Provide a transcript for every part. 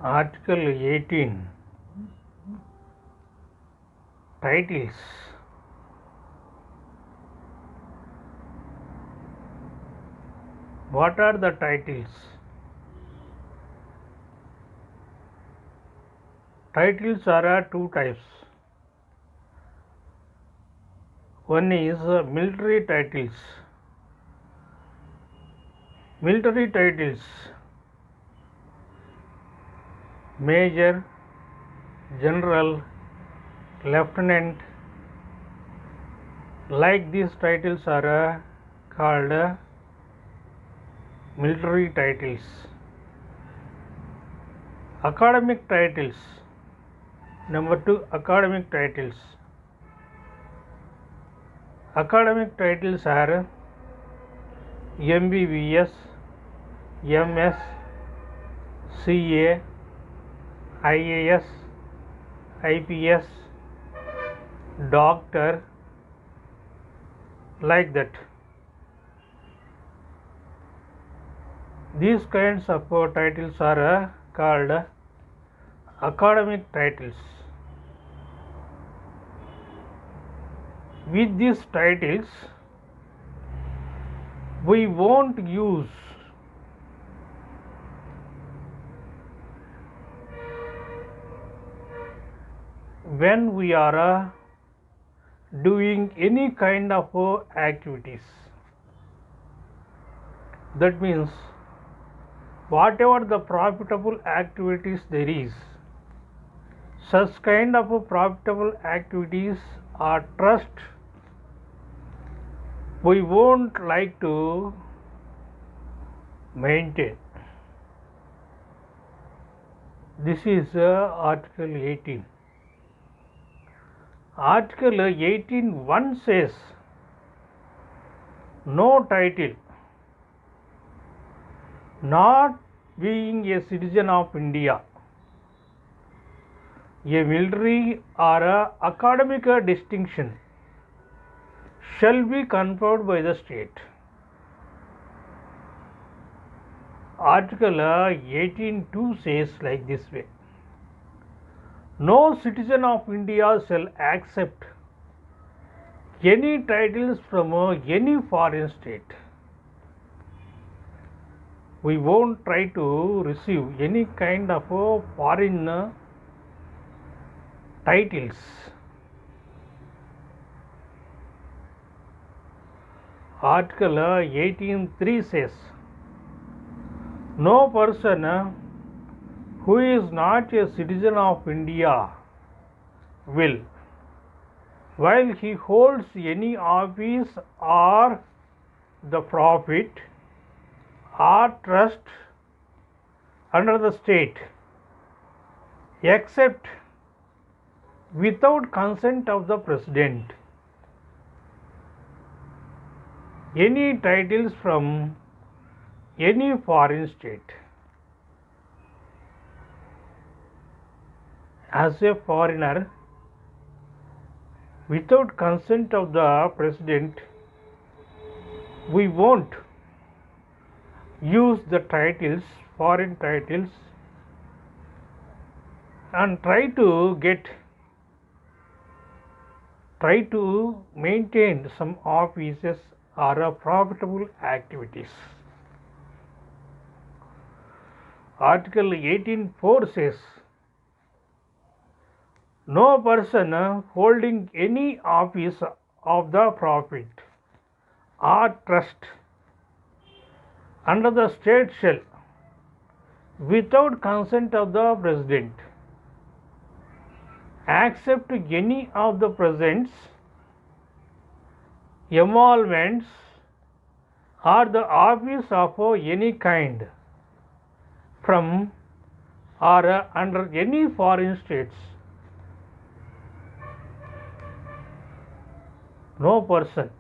Article 18 Titles. What are the titles? Titles are two types. One is military titles. Military titles: Major, General, Lieutenant. Like these titles are called military titles. Academic titles. Number 2, academic titles. Academic titles are MBBS, MS, CA, IAS, IPS, doctor, like that. These kinds of titles are called academic titles. With these titles, we won't use when we are doing any kind of activities. That means whatever the profitable activities there is, such kind of profitable activities or trust, we won't like to maintain. This is Article 18. Article 18(1) says no title, not being a citizen of India, a military or academic distinction shall be conferred by the state. Article 18(2) says like this way: no citizen of India shall accept any titles from any foreign state. We won't try to receive any kind of foreign titles. Article 18(3) says no person who is not a citizen of India will, while he holds any office or the profit or trust under the state, except without consent of the President, any titles from any foreign state. As a foreigner, without consent of the President, we won't use the titles, foreign titles, and try to maintain some offices or profitable activities. Article 18(4) says no person holding any office of the profit or trust under the state shall, without consent of the President, accept any of the presents, emoluments, or the office of any kind from or under any foreign states. No person,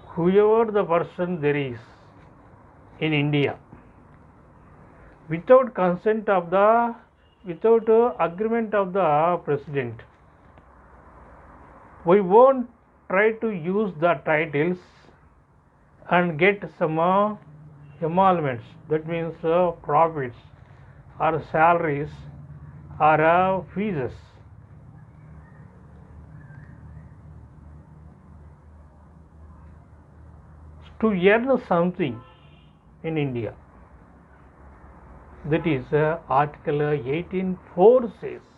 whoever the person there is in India, without consent of the, without agreement of the President, we won't try to use the titles and get some emoluments, that means profits or salaries or fees. To earn something in India. That is Article 18(4) says